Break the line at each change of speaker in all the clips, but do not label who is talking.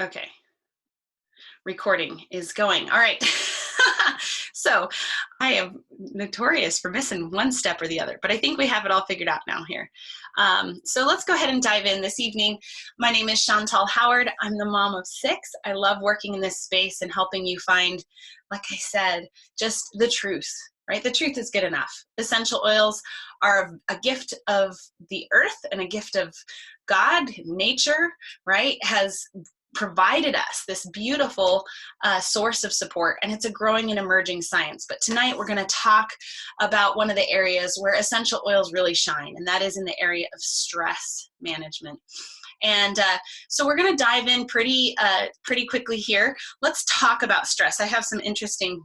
Okay, recording is going. All right. So I am notorious for missing one step or the other, but I think we have it all figured out now here. So let's go ahead and dive in this evening. My name is Chantal Howard. I'm the mom of 6. I love working in this space and helping you find, like I said, just the truth, right? The truth is good enough. Essential oils are a gift of the earth and a gift of God, nature, right? Has provided us this beautiful source of support, and it's a growing and emerging science. But tonight we're going to talk about one of the areas where essential oils really shine, and that is in the area of stress management. And so we're going to dive in pretty quickly here. Let's talk about stress. I have some interesting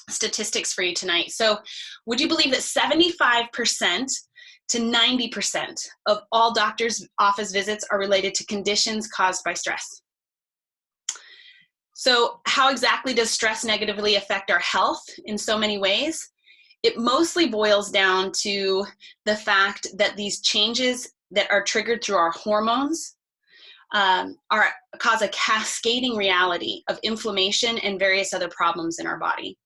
statistics for you tonight. So would you believe that 75% to 90% of all doctors' office visits are related to conditions caused by stress? So how exactly does stress negatively affect our health? In so many ways. It mostly boils down to the fact that these changes that are triggered through our hormones cause a cascading reality of inflammation and various other problems in our body.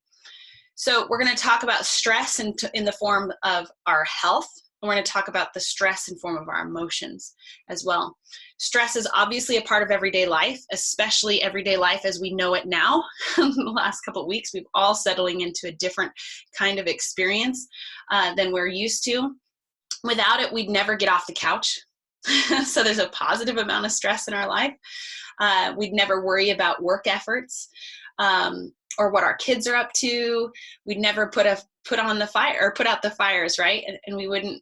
So we're going to talk about stress in the form of our health. And we're going to talk about the stress in form of our emotions as well. Stress is obviously a part of everyday life, especially everyday life as we know it now. In the last couple of weeks, we've all settling into a different kind of experience than we're used to. Without it, we'd never get off the couch. So there's a positive amount of stress in our life. We'd never worry about work efforts or what our kids are up to. We'd never put on the fire or put out the fires, right? And we wouldn't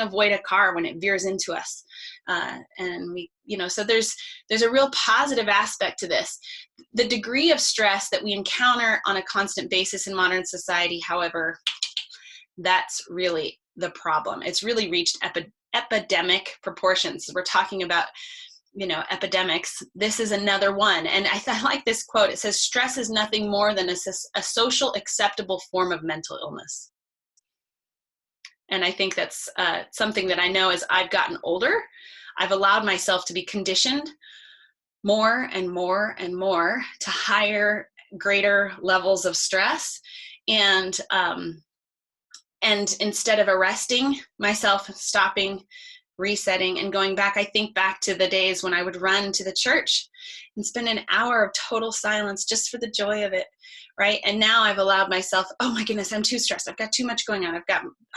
avoid a car when it veers into us. And we, so there's a real positive aspect to this. The degree of stress that we encounter on a constant basis in modern society, however, that's really the problem. It's really reached epidemic proportions. We're talking about epidemics. This is another one. And I like this quote. It says, stress is nothing more than a social acceptable form of mental illness. And I think that's something that I know as I've gotten older, I've allowed myself to be conditioned more and more and more to higher, greater levels of stress. And instead of arresting myself, stopping, resetting, and going back, I think back to the days when I would run to the church and spend an hour of total silence just for the joy of it, right? And now I've allowed myself, oh my goodness, I'm too stressed. I've got too much going on.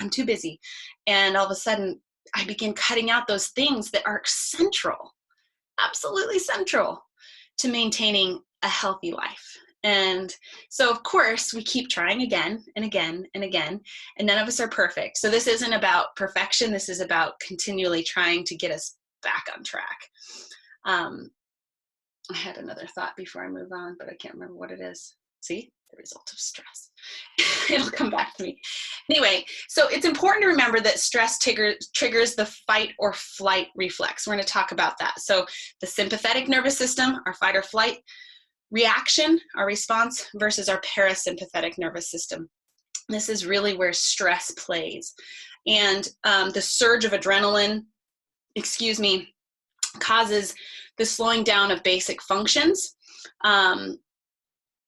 I'm too busy. And all of a sudden I begin cutting out those things that are central, absolutely central to maintaining a healthy life. And so, of course, we keep trying again and again and again, and none of us are perfect. So this isn't about perfection. This is about continually trying to get us back on track. I had another thought before I move on, but I can't remember what it is. See, the result of stress. It'll come back to me. Anyway, so it's important to remember that stress triggers the fight or flight reflex. We're going to talk about that. So the sympathetic nervous system, our fight or flight reaction, our response, versus our parasympathetic nervous system. This is really where stress plays. And the surge of adrenaline, causes the slowing down of basic functions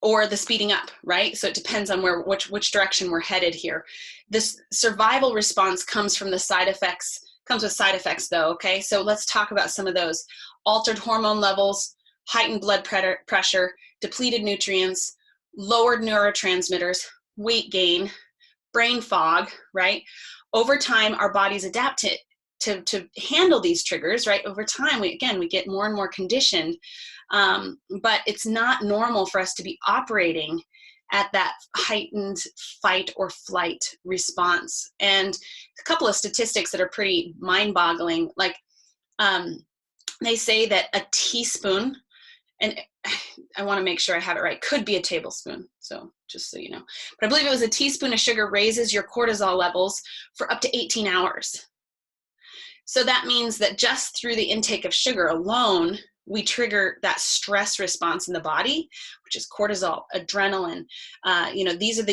or the speeding up, right? So it depends on which direction we're headed here. This survival response comes with side effects though, okay? So let's talk about some of those. Altered hormone levels, heightened blood pressure, depleted nutrients, lowered neurotransmitters, weight gain, brain fog, right? Over time, our bodies adapt to handle these triggers, right? Over time, we get more and more conditioned, but it's not normal for us to be operating at that heightened fight or flight response. And a couple of statistics that are pretty mind-boggling, like they say that a teaspoon, and I want to make sure I have it right, could be a tablespoon, so just so you know. But I believe it was a teaspoon of sugar raises your cortisol levels for up to 18 hours. So that means that just through the intake of sugar alone, we trigger that stress response in the body, which is cortisol, adrenaline. These are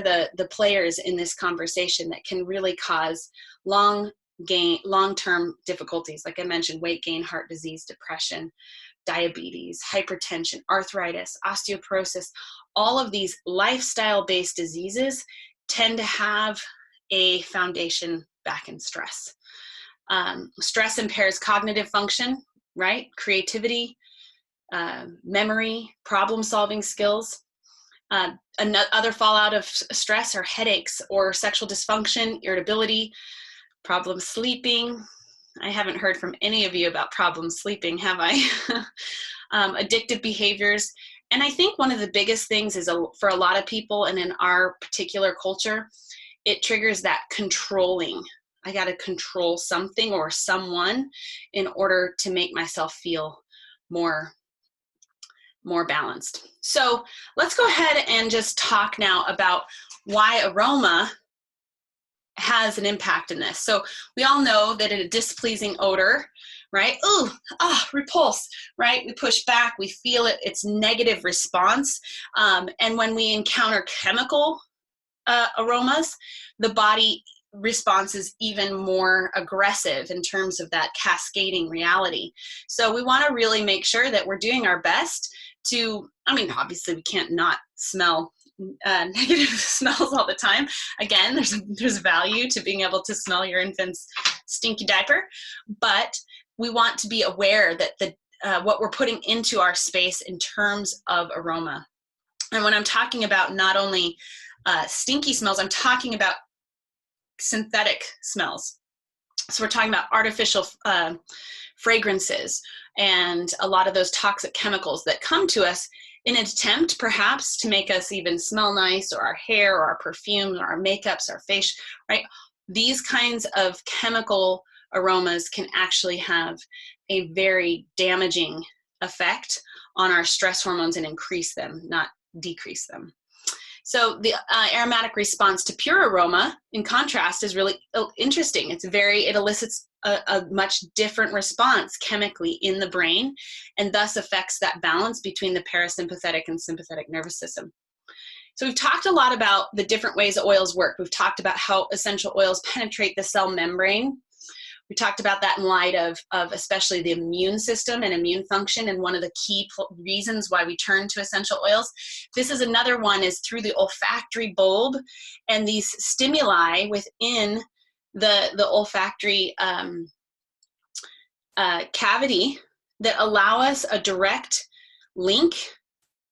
the players in this conversation that can really cause long-term difficulties. Like I mentioned, weight gain, heart disease, depression, diabetes, hypertension, arthritis, osteoporosis, all of these lifestyle-based diseases tend to have a foundation back in stress. Stress impairs cognitive function, right? Creativity, memory, problem-solving skills. Another fallout of stress are headaches or sexual dysfunction, irritability, problem sleeping. I haven't heard from any of you about problem sleeping, have I? Addictive behaviors. And I think one of the biggest things is for a lot of people, and in our particular culture, it triggers that controlling. I got to control something or someone in order to make myself feel more balanced. So let's go ahead and just talk now about why aroma has an impact in this. So we all know that a displeasing odor, right? Ooh, repulse, right? We push back, we feel it, it's negative response. And when we encounter chemical aromas, the body response is even more aggressive in terms of that cascading reality. So we want to really make sure that we're doing our best to, I mean, obviously we can't not smell negative smells all the time. Again, there's value to being able to smell your infant's stinky diaper, but we want to be aware that what we're putting into our space in terms of aroma. And when I'm talking about not only stinky smells, I'm talking about synthetic smells. So we're talking about artificial fragrances and a lot of those toxic chemicals that come to us in an attempt perhaps to make us even smell nice, or our hair or our perfume or our makeups, our face, right? These kinds of chemical aromas can actually have a very damaging effect on our stress hormones and increase them, not decrease them. So the aromatic response to pure aroma, in contrast, is really interesting. It elicits a much different response chemically in the brain, and thus affects that balance between the parasympathetic and sympathetic nervous system. So we've talked a lot about the different ways oils work. We've talked about how essential oils penetrate the cell membrane. We talked about that in light of especially the immune system and immune function, and one of the key reasons why we turn to essential oils. This is another one, is through the olfactory bulb and these stimuli within the olfactory cavity that allow us a direct link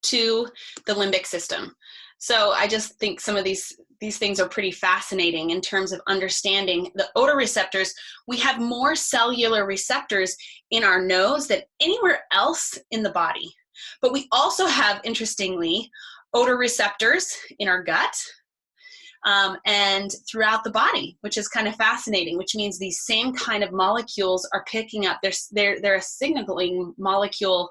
to the limbic system. So I just think some of these things are pretty fascinating in terms of understanding the odor receptors. We have more cellular receptors in our nose than anywhere else in the body. But we also have, interestingly, odor receptors in our gut and throughout the body, which is kind of fascinating, which means these same kind of molecules are picking up, they're a signaling molecule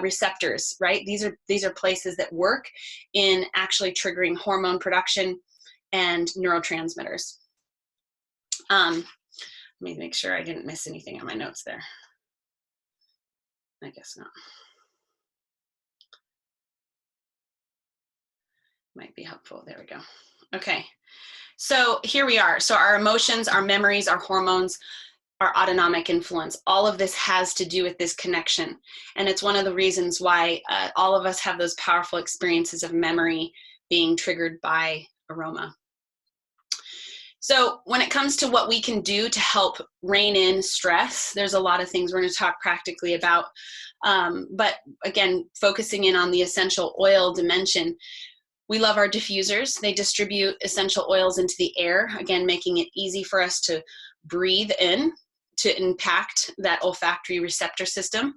receptors, right? These are places that work in actually triggering hormone production and neurotransmitters. Let me make sure I didn't miss anything on my notes there. I guess not. Might be helpful. There we go. Okay. So here we are. So our emotions, our memories, our hormones, our autonomic influence, all of this has to do with this connection. And it's one of the reasons why all of us have those powerful experiences of memory being triggered by aroma. So when it comes to what we can do to help rein in stress, there's a lot of things we're going to talk practically about. But again, focusing in on the essential oil dimension, we love our diffusers. They distribute essential oils into the air, again, making it easy for us to breathe in, to impact that olfactory receptor system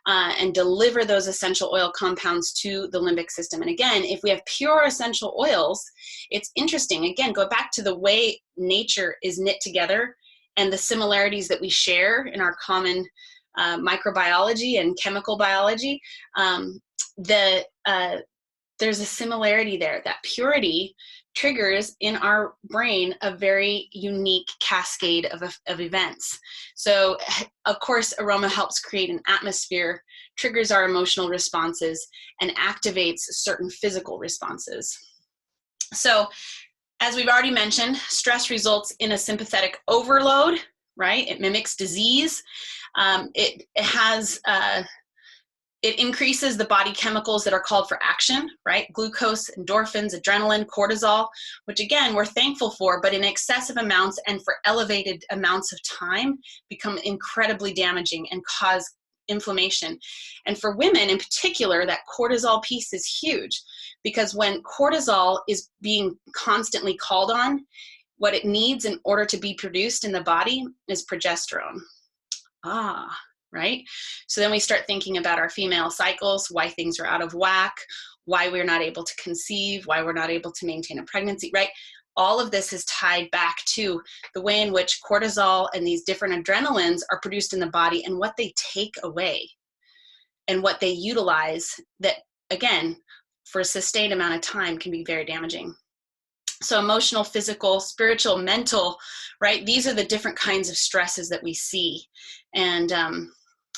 and deliver those essential oil compounds to the limbic system. And again, if we have pure essential oils, it's interesting. Again, go back to the way nature is knit together and the similarities that we share in our common microbiology and chemical biology. There's a similarity there. That purity triggers in our brain a very unique cascade of events. So of course, aroma helps create an atmosphere, triggers our emotional responses, and activates certain physical responses. So as we've already mentioned, stress results in a sympathetic overload, right? It mimics disease. It has It increases the body chemicals that are called for action, right? Glucose, endorphins, adrenaline, cortisol, which again, we're thankful for, but in excessive amounts and for elevated amounts of time become incredibly damaging and cause inflammation. And for women in particular, that cortisol piece is huge, because when cortisol is being constantly called on, what it needs in order to be produced in the body is progesterone. Right? So then we start thinking about our female cycles, why things are out of whack, why we're not able to conceive, why we're not able to maintain a pregnancy, right? All of this is tied back to the way in which cortisol and these different adrenalines are produced in the body and what they take away and what they utilize that, again, for a sustained amount of time can be very damaging. So emotional, physical, spiritual, mental, right? These are the different kinds of stresses that we see. And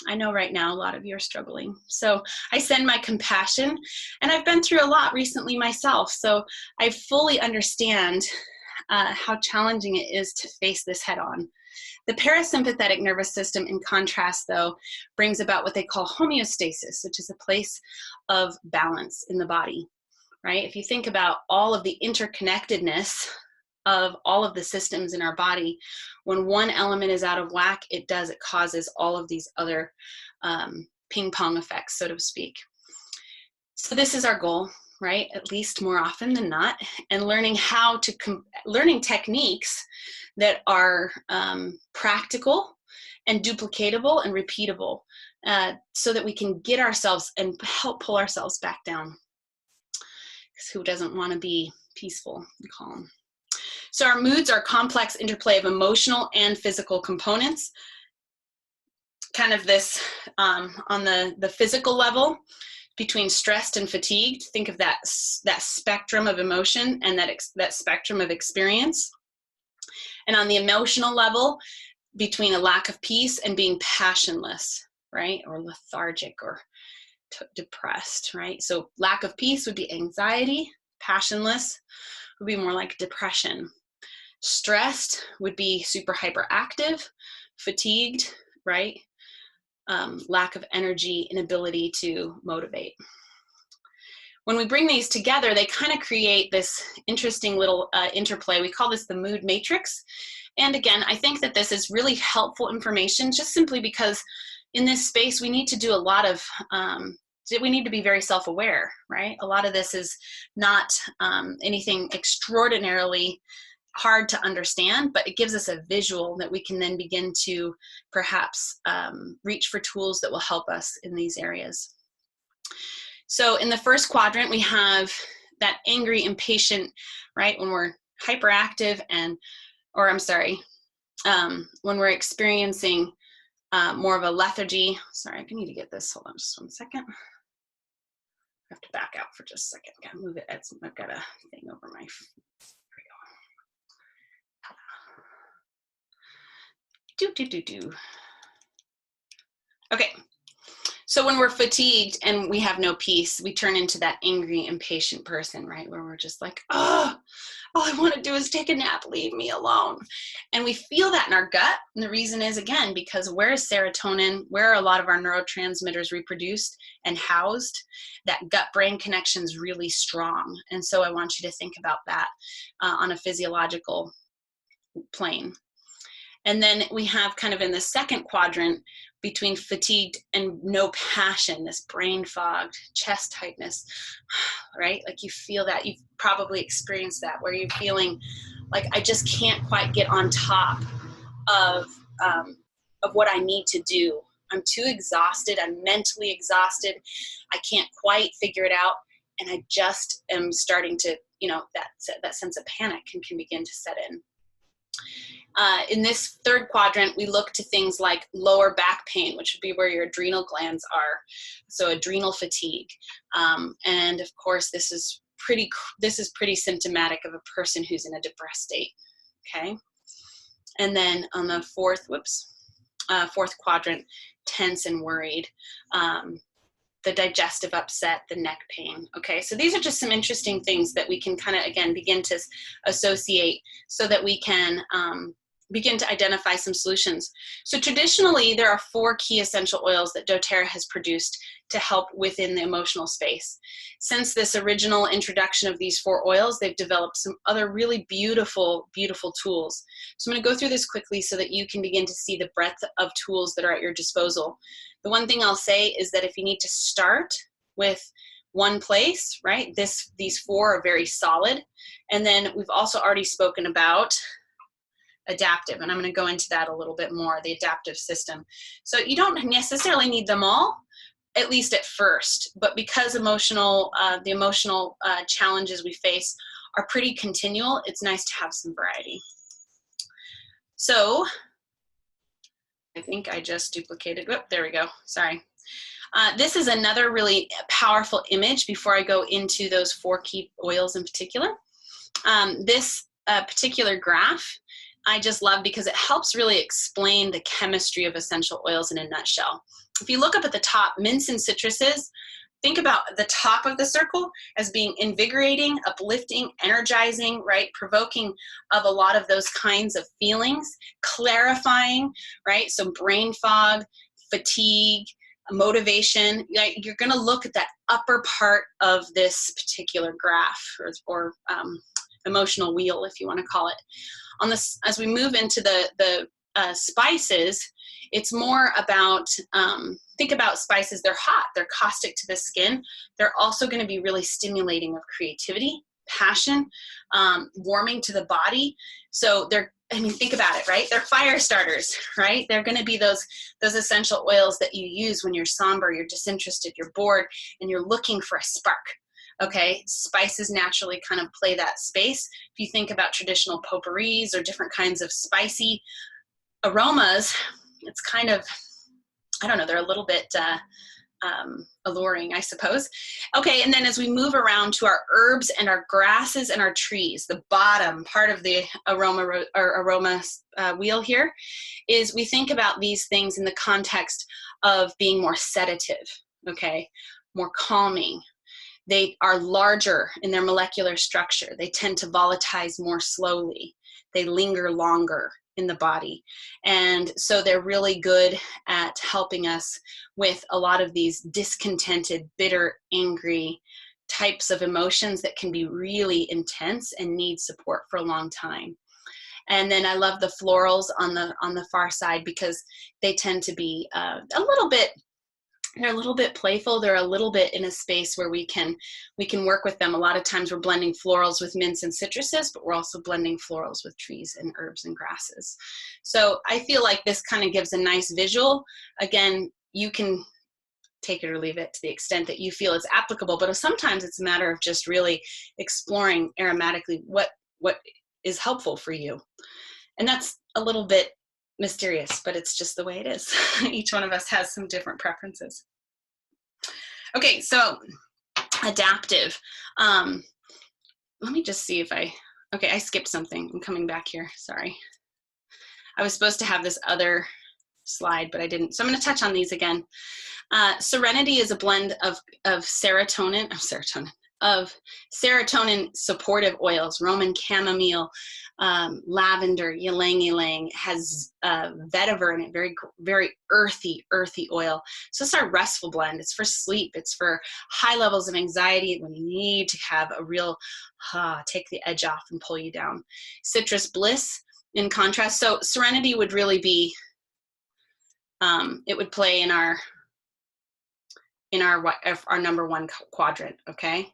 I know right now a lot of you are struggling. So I send my compassion, and I've been through a lot recently myself. So I fully understand how challenging it is to face this head on. The parasympathetic nervous system, in contrast, though, brings about what they call homeostasis, which is a place of balance in the body, right? If you think about all of the interconnectedness of all of the systems in our body, when one element is out of whack, it causes all of these other ping pong effects, so to speak. So this is our goal, right? At least more often than not, and learning learning techniques that are practical and duplicatable and repeatable, so that we can get ourselves and help pull ourselves back down. Because who doesn't want to be peaceful and calm? So our moods are a complex interplay of emotional and physical components. Kind of this on the physical level, between stressed and fatigued. Think of that spectrum of emotion and that spectrum of experience. And on the emotional level, between a lack of peace and being passionless, right? Or lethargic or depressed, right? So lack of peace would be anxiety. Passionless would be more like depression. Stressed would be super hyperactive. Fatigued, right? Lack of energy, inability to motivate. When we bring these together, they kind of create this interesting little interplay. We call this the mood matrix. And again, I think that this is really helpful information, just simply because in this space, we need to do a lot of, we need to be very self-aware, right? A lot of this is not anything extraordinarily hard to understand, but it gives us a visual that we can then begin to perhaps reach for tools that will help us in these areas. So in the first quadrant, we have that angry, impatient, right? When we're hyperactive when we're experiencing more of a lethargy. Sorry, I need to get this. Hold on just 1 second. I have to back out for just a second. Gotta move it. I've got a thing over my. Okay, so when we're fatigued and we have no peace, we turn into that angry, impatient person, right? Where we're just like, oh, all I want to do is take a nap, leave me alone. And we feel that in our gut. And the reason is, again, because where is serotonin? Where are a lot of our neurotransmitters reproduced and housed? That gut-brain connection is really strong. And so I want you to think about that on a physiological plane. And then we have kind of in the second quadrant between fatigued and no passion, this brain fogged, chest tightness, right? Like you feel that, you've probably experienced that, where you're feeling like I just can't quite get on top of what I need to do. I'm too exhausted. I'm mentally exhausted. I can't quite figure it out. And I just am starting to, that sense of panic can begin to set in. In this third quadrant, we look to things like lower back pain, which would be where your adrenal glands are. So adrenal fatigue. And of course, this is pretty symptomatic of a person who's in a depressed state. Okay. And then on the fourth quadrant, tense and worried. The digestive upset, the neck pain. Okay, so these are just some interesting things that we can kind of, again, begin to associate so that we can begin to identify some solutions. So traditionally, there are 4 key essential oils that doTERRA has produced to help within the emotional space. Since this original introduction of these 4 oils, they've developed some other really beautiful, beautiful tools. So I'm going to go through this quickly so that you can begin to see the breadth of tools that are at your disposal. The one thing I'll say is that if you need to start with one place, right, these 4 are very solid. And then we've also already spoken about adaptive, and I'm going to go into that a little bit more, the adaptive system. So you don't necessarily need them all, at least at first, but because the emotional challenges we face are pretty continual, it's nice to have some variety. So I think I just duplicated, oh, there we go, sorry. This is another really powerful image before I go into those 4 key oils in particular. This particular graph I just love because it helps really explain the chemistry of essential oils in a nutshell. If you look up at the top, mints and citruses, think about the top of the circle as being invigorating, uplifting, energizing, right? Provoking of a lot of those kinds of feelings, clarifying, right? So brain fog, fatigue, motivation. You're going to look at that upper part of this particular graph or emotional wheel, if you want to call it. On this, as we move into the spices, it's more about, think about spices, they're hot, they're caustic to the skin. They're also going to be really stimulating of creativity, passion, warming to the body. So they're, I mean, think about it, right? They're fire starters, right? They're going to be those essential oils that you use when you're somber, you're disinterested, you're bored, and you're looking for a spark. Okay, spices naturally kind of play that space. If you think about traditional potpourris or different kinds of spicy aromas, it's kind of, I don't know, they're a little bit alluring, I suppose. Okay, and then as we move around to our herbs and our grasses and our trees, the bottom part of the aroma wheel here is we think about these things in the context of being more sedative, okay, more calming. They are larger in their molecular structure. They tend to volatilize more slowly. They linger longer in the body. And so they're really good at helping us with a lot of these discontented, bitter, angry types of emotions that can be really intense and need support for a long time. And then I love the florals on the far side because they tend to be a little bit, they're a little bit playful. They're a little bit in a space where we can work with them. A lot of times we're blending florals with mints and citruses, but we're also blending florals with trees and herbs and grasses. So I feel like this kind of gives a nice visual. Again, you can take it or leave it to the extent that you feel it's applicable, but sometimes it's a matter of just really exploring aromatically what is helpful for you. And that's a little bit mysterious, but it's just the way it is. Each one of us has some different preferences. Okay, so adaptive. Let me just see if okay, I skipped something. I'm coming back here, sorry. I was supposed to have this other slide, but I didn't. So I'm gonna touch on these again. Serenity is a blend of serotonin supportive oils, Roman chamomile, lavender, ylang ylang, has vetiver in it, very, very earthy oil. So it's our restful blend. It's for sleep. It's for high levels of anxiety when you need to have a real, take the edge off and pull you down. Citrus bliss, in contrast. So serenity would really be, it would play in our number 1 quadrant, okay?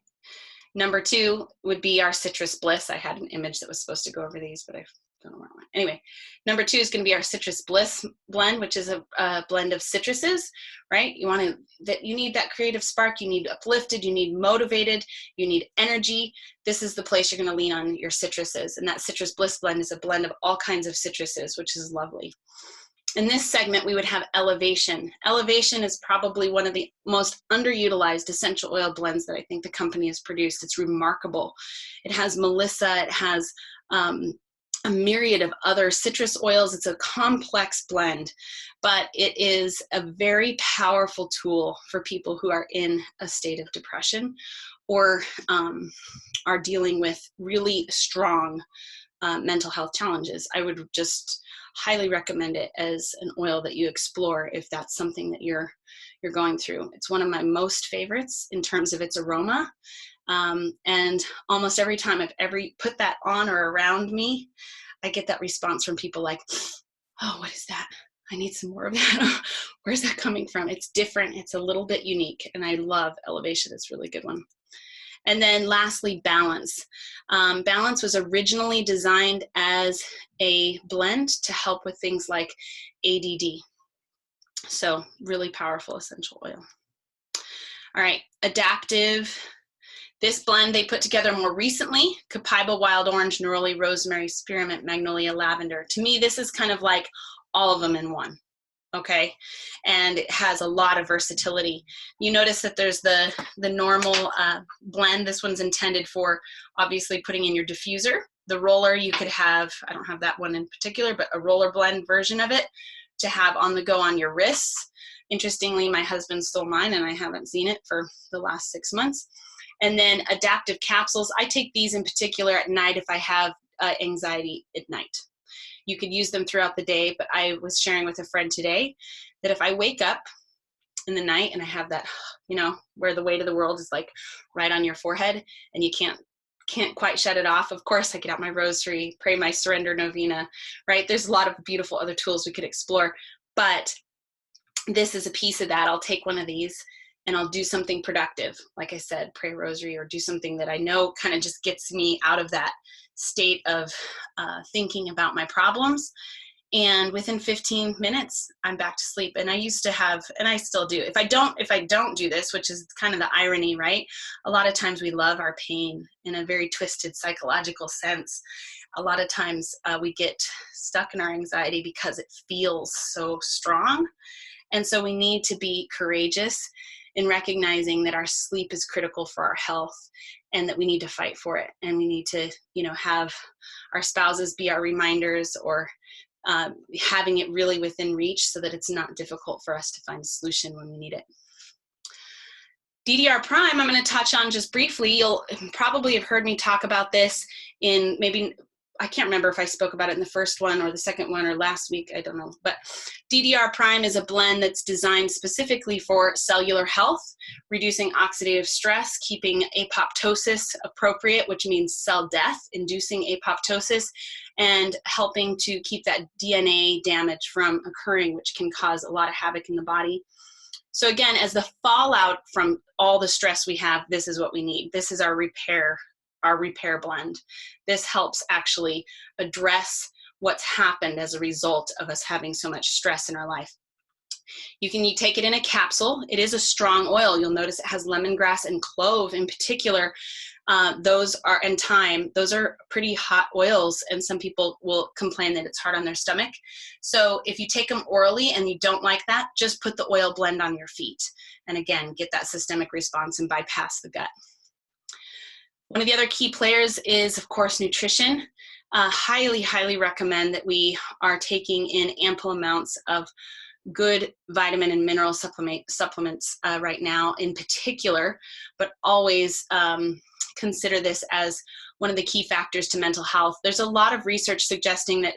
Number 2 would be our citrus bliss. I had an image that was supposed to go over these, but I don't know where it went. Anyway, number 2 is going to be our citrus bliss blend, which is a blend of citruses, right? You need that creative spark. You need uplifted. You need motivated. You need energy. This is the place you're going to lean on your citruses, and that citrus bliss blend is a blend of all kinds of citruses, which is lovely. In this segment, we would have elevation. Elevation is probably one of the most underutilized essential oil blends that I think the company has produced. It's remarkable. It has melissa, it has a myriad of other citrus oils. It's a complex blend, but it is a very powerful tool for people who are in a state of depression or are dealing with really strong mental health challenges. I would just highly recommend it as an oil that you explore if that's something that you're going through. It's one of my most favorites in terms of its aroma. And almost every time I've ever put that on or around me, I get that response from people like, oh, what is that? I need some more of that. Where's that coming from? It's different. It's a little bit unique. And I love Elevation. It's a really good one. And then lastly, Balance. Balance was originally designed as a blend to help with things like ADD. So really powerful essential oil. All right, Adaptive. This blend they put together more recently: Copaiba, Wild Orange, Neroli, Rosemary, Spearmint, Magnolia, Lavender. To me, this is kind of like all of them in one, okay? And it has a lot of versatility. You notice that there's the normal blend. This one's intended for obviously putting in your diffuser. The roller, you could have, I don't have that one in particular, but a roller blend version of it to have on the go on your wrists. Interestingly, my husband stole mine and I haven't seen it for the last 6 months. And then Adaptive capsules. I take these in particular at night if I have anxiety at night. You could use them throughout the day, but I was sharing with a friend today that if I wake up in the night and I have that, you know, where the weight of the world is like right on your forehead and you can't quite shut it off. Of course, I get out my rosary, pray my surrender novena, right? There's a lot of beautiful other tools we could explore, but this is a piece of that. I'll take one of these and I'll do something productive. Like I said, pray rosary or do something that I know kind of just gets me out of that state of thinking about my problems. And within 15 minutes, I'm back to sleep. And I used to have, and I still do. If I don't do this, which is kind of the irony, right? A lot of times we love our pain in a very twisted psychological sense. A lot of times we get stuck in our anxiety because it feels so strong. And so we need to be courageous in recognizing that our sleep is critical for our health and that we need to fight for it. And we need to, you know, have our spouses be our reminders, or having it really within reach so that it's not difficult for us to find a solution when we need it. DDR Prime, I'm going to touch on just briefly. You'll probably have heard me talk about this in maybe, I can't remember if I spoke about it in the first one or the second one or last week, I don't know. But DDR Prime is a blend that's designed specifically for cellular health, reducing oxidative stress, keeping apoptosis appropriate, which means cell death, inducing apoptosis, and helping to keep that DNA damage from occurring, which can cause a lot of havoc in the body. So again, as the fallout from all the stress we have, this is what we need. This is our repair blend. This helps actually address what's happened as a result of us having so much stress in our life. You take it in a capsule. It is a strong oil. You'll notice it has lemongrass and clove in particular. Those are, and thyme, those are pretty hot oils, and some people will complain that it's hard on their stomach. So if you take them orally and you don't like that, just put the oil blend on your feet. And again, get that systemic response and bypass the gut. One of the other key players is, of course, nutrition. Highly, highly recommend that we are taking in ample amounts of good vitamin and mineral supplements right now in particular, but always consider this as one of the key factors to mental health. There's a lot of research suggesting that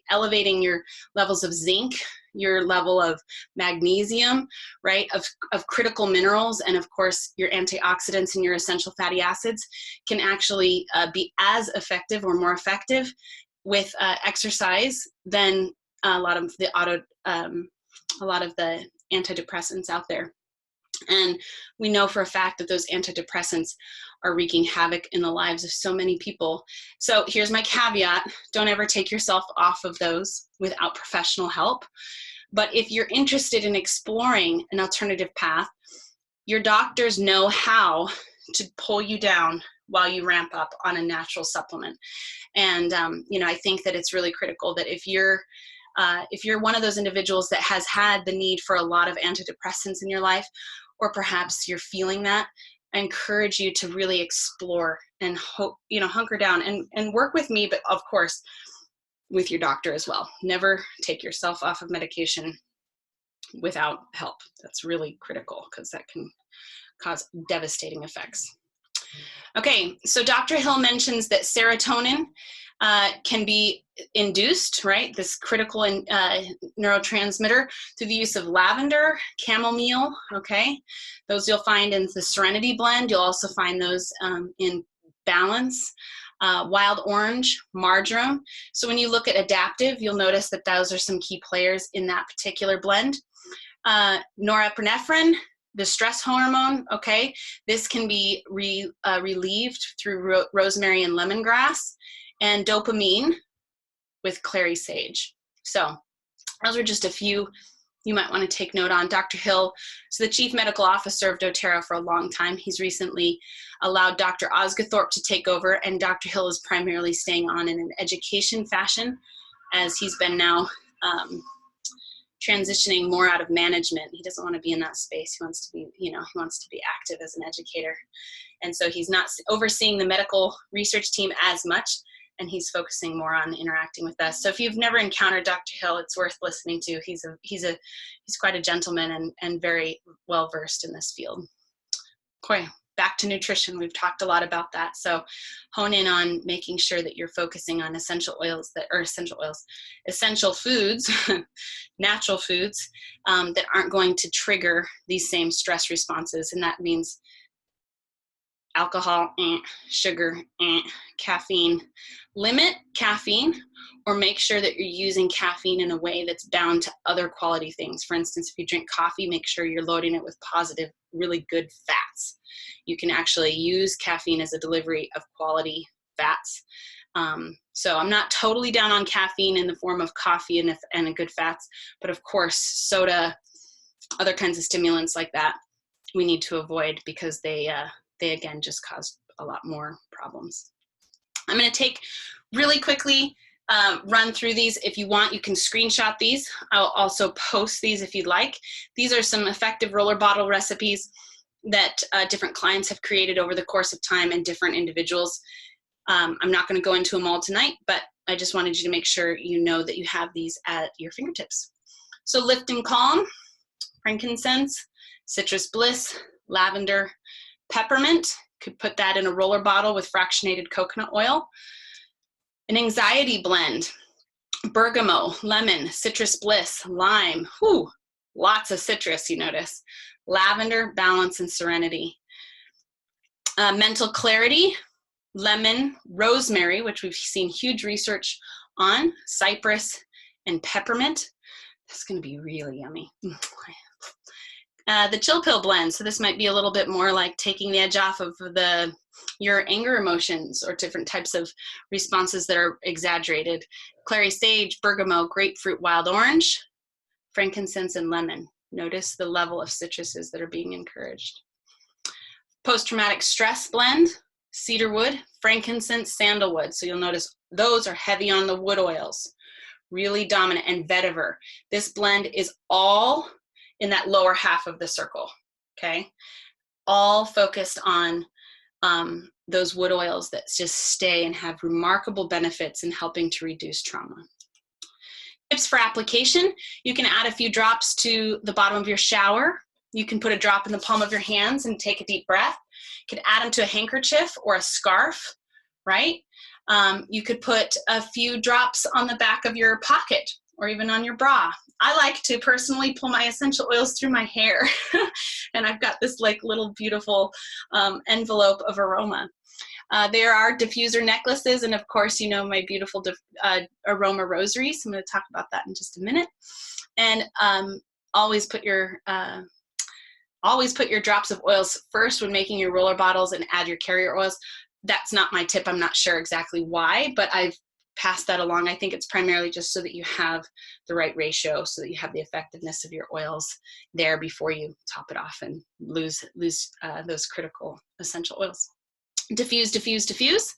elevating your levels of zinc, your level of magnesium, right, of critical minerals, and of course your antioxidants and your essential fatty acids can actually be as effective or more effective with exercise than a lot of the antidepressants out there. And we know for a fact that those antidepressants are wreaking havoc in the lives of so many people. So here's my caveat: don't ever take yourself off of those without professional help. But if you're interested in exploring an alternative path, your doctors know how to pull you down while you ramp up on a natural supplement. And I think that it's really critical that if you're one of those individuals that has had the need for a lot of antidepressants in your life, or perhaps you're feeling that, I encourage you to really explore and hunker down and work with me, but of course with your doctor as well. Never take yourself off of medication without help. That's really critical because that can cause devastating effects. Okay, so Dr. Hill mentions that serotonin can be induced, right? This critical neurotransmitter through the use of lavender, chamomile, okay? Those you'll find in the Serenity blend. You'll also find those in Balance, wild orange, marjoram. So when you look at adaptive, you'll notice that those are some key players in that particular blend. Norepinephrine, the stress hormone, okay? This can be relieved through rosemary and lemongrass, and dopamine with clary sage. So those are just a few you might want to take note on. Dr. Hill is the Chief Medical Officer of doTERRA for a long time. He's recently allowed Dr. Osgathorpe to take over, and Dr. Hill is primarily staying on in an education fashion, as he's been now transitioning more out of management. He doesn't want to be in that space. He wants to be, he wants to be active as an educator. And so he's not overseeing the medical research team as much, and he's focusing more on interacting with us. So if you've never encountered Dr. Hill, it's worth listening to. He's quite a gentleman and very well versed in this field. Okay, back to nutrition. We've talked a lot about that. So hone in on making sure that you're focusing on essential foods, natural foods that aren't going to trigger these same stress responses. And that means alcohol, sugar, caffeine. Limit caffeine, or make sure that you're using caffeine in a way that's bound to other quality things. For instance, if you drink coffee, make sure you're loading it with positive, really good fats. You can actually use caffeine as a delivery of quality fats. So I'm not totally down on caffeine in the form of coffee and a good fats, but of course, soda, other kinds of stimulants like that, we need to avoid, because they again just cause a lot more problems. I'm going to take really quickly, run through these. If you want, you can screenshot these. I'll also post these if you'd like. These are some effective roller bottle recipes that different clients have created over the course of time, and different individuals. I'm not going to go into them all tonight, but I just wanted you to make sure you know that you have these at your fingertips. So Lift and Calm, frankincense, citrus bliss, lavender, peppermint. Could put that in a roller bottle with fractionated coconut oil. An anxiety blend, bergamot, lemon, citrus bliss, lime. Whew, lots of citrus, you notice. Lavender, balance, and serenity. Mental clarity, lemon, rosemary, which we've seen huge research on, cypress, and peppermint. That's going to be really yummy. The chill pill blend. So this might be a little bit more like taking the edge off of your anger emotions or different types of responses that are exaggerated. Clary sage, bergamot, grapefruit, wild orange, frankincense, and lemon. Notice the level of citruses that are being encouraged. Post-traumatic stress blend, cedarwood, frankincense, sandalwood. So you'll notice those are heavy on the wood oils, really dominant, and vetiver. This blend is all in that lower half of the circle, okay? All focused on those wood oils that just stay and have remarkable benefits in helping to reduce trauma. Tips for application: you can add a few drops to the bottom of your shower. You can put a drop in the palm of your hands and take a deep breath. You could add them to a handkerchief or a scarf, right? You could put a few drops on the back of your pocket or even on your bra. I like to personally pull my essential oils through my hair, and I've got this like little beautiful envelope of aroma. There are diffuser necklaces, and of course, you know, my beautiful aroma rosaries. I'm going to talk about that in just a minute. And always put your drops of oils first when making your roller bottles, and add your carrier oils. That's not my tip. I'm not sure exactly why, but I've passed that along. I think it's primarily just so that you have the right ratio, so that you have the effectiveness of your oils there before you top it off and lose those critical essential oils. Diffuse, diffuse, diffuse.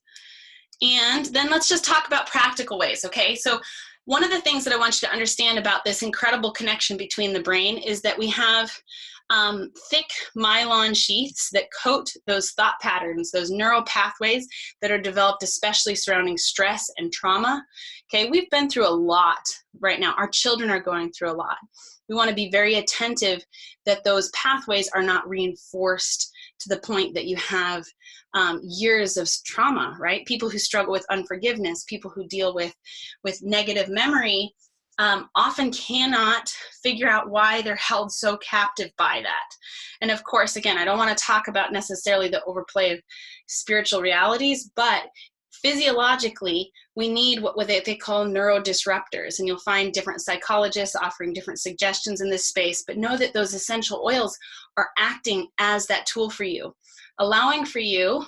And then let's just talk about practical ways, okay? So one of the things that I want you to understand about this incredible connection between the brain is that we have thick myelin sheaths that coat those thought patterns, those neural pathways that are developed especially surrounding stress and trauma. Okay, we've been through a lot right now. Our children are going through a lot. We want to be very attentive that those pathways are not reinforced to the point that you have years of trauma, right? People who struggle with unforgiveness, people who deal with negative memory, often cannot figure out why they're held so captive by that. And of course, again, I don't want to talk about necessarily the overplay of spiritual realities, but physiologically, we need what they call neurodisruptors, and you'll find different psychologists offering different suggestions in this space, but know that those essential oils are acting as that tool for you, allowing for you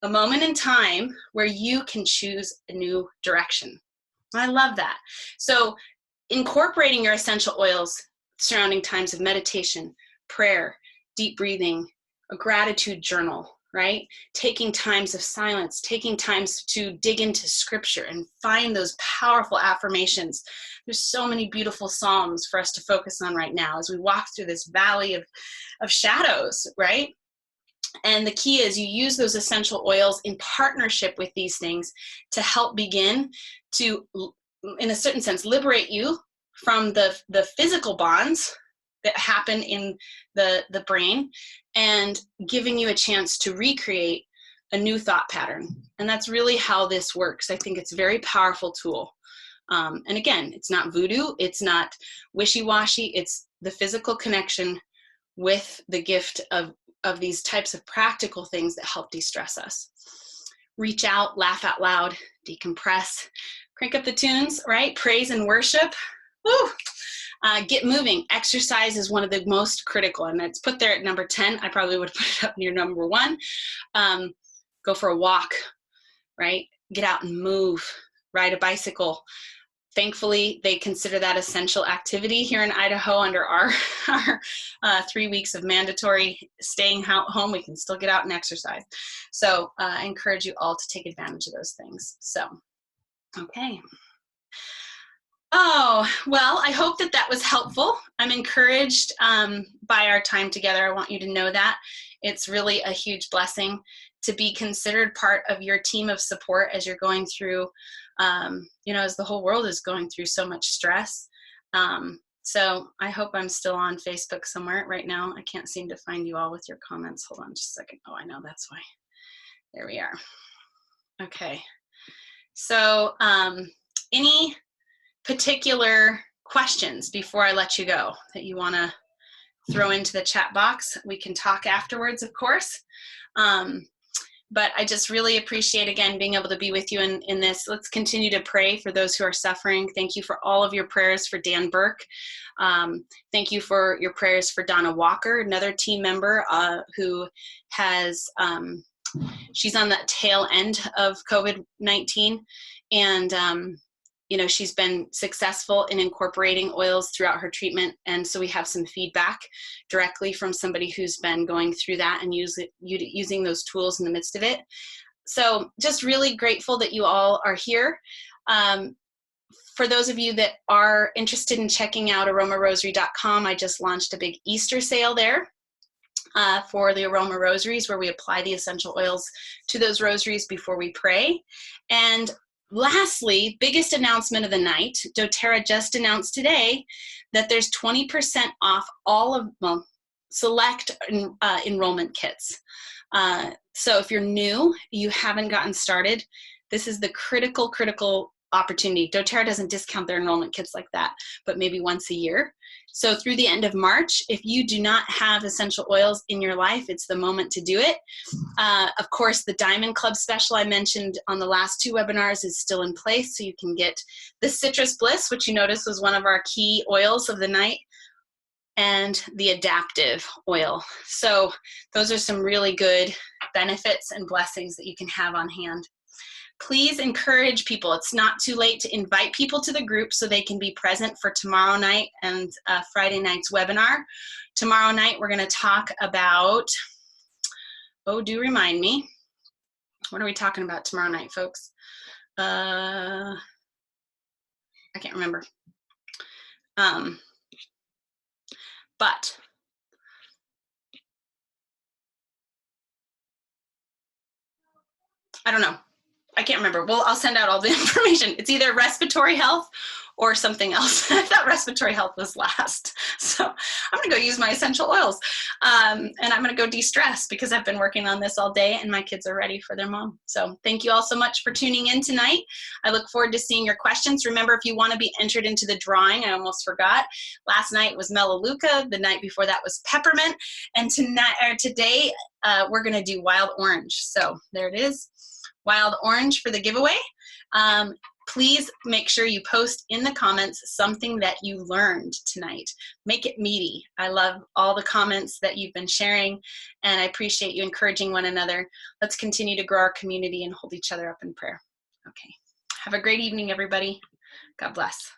a moment in time where you can choose a new direction. I love that. So incorporating your essential oils surrounding times of meditation, prayer, deep breathing, a gratitude journal, right? Taking times of silence, taking times to dig into scripture and find those powerful affirmations. There's so many beautiful Psalms for us to focus on right now as we walk through this valley of shadows, right? And the key is you use those essential oils in partnership with these things to help begin to, in a certain sense, liberate you from the physical bonds that happen in the brain, and giving you a chance to recreate a new thought pattern. And that's really how this works. I think it's a very powerful tool. And again, it's not voodoo, it's not wishy-washy, it's the physical connection with the gift of these types of practical things that help de-stress us. Reach out, laugh out loud, decompress, crank up the tunes, right? Praise and worship. Woo! Get moving. Exercise is one of the most critical, and it's put there at number 10. I probably would put it up near number 1. Go for a walk, right? Get out and move, ride a bicycle. Thankfully, they consider that essential activity here in Idaho under our 3 weeks of mandatory staying home. We can still get out and exercise. So I encourage you all to take advantage of those things. So, okay. Oh, well, I hope that was helpful. I'm encouraged by our time together. I want you to know that. It's really a huge blessing to be considered part of your team of support as you're going through, as the whole world is going through so much stress. So I hope I'm still on Facebook somewhere right now. I can't seem to find you all with your comments. Hold on just a second. Oh, I know, that's why. There we are. Okay. So any particular questions before I let you go that you want to throw into the chat box? We can talk afterwards, of course. But I just really appreciate, again, being able to be with you in this. Let's continue to pray for those who are suffering. Thank you for all of your prayers for Dan Burke. Thank you for your prayers for Donna Walker, another team member who has, she's on the tail end of COVID-19. And she's been successful in incorporating oils throughout her treatment. And so we have some feedback directly from somebody who's been going through that and using those tools in the midst of it. So just really grateful that you all are here. For those of you that are interested in checking out aromarosary.com, I just launched a big Easter sale there for the Aroma Rosaries, where we apply the essential oils to those rosaries before we pray. And lastly, biggest announcement of the night, doTERRA just announced today that there's 20% off all of, select enrollment kits. So if you're new, you haven't gotten started, this is the critical opportunity. doTERRA doesn't discount their enrollment kits like that, but maybe once a year. So through the end of March, if you do not have essential oils in your life, it's the moment to do it. Of course, the Diamond Club special I mentioned on the last 2 webinars is still in place, so you can get the Citrus Bliss, which you notice was one of our key oils of the night, and the Adaptive oil. So those are some really good benefits and blessings that you can have on hand. Please encourage people. It's not too late to invite people to the group so they can be present for tomorrow night and Friday night's webinar. Tomorrow night, we're going to talk about, do remind me. What are we talking about tomorrow night, folks? I can't remember. But I don't know. I can't remember. Well, I'll send out all the information. It's either respiratory health or something else. I thought respiratory health was last. So I'm going to go use my essential oils. And I'm going to go de-stress because I've been working on this all day and my kids are ready for their mom. So thank you all so much for tuning in tonight. I look forward to seeing your questions. Remember, if you want to be entered into the drawing, I almost forgot. Last night was Melaleuca. The night before that was peppermint. And tonight, or today, we're going to do wild orange. So there it is. Wild orange for the giveaway. Please make sure you post in the comments something that you learned tonight. Make it meaty. I love all the comments that you've been sharing, and I appreciate you encouraging one another. Let's continue to grow our community and hold each other up in prayer. Okay. Have a great evening, everybody. God bless.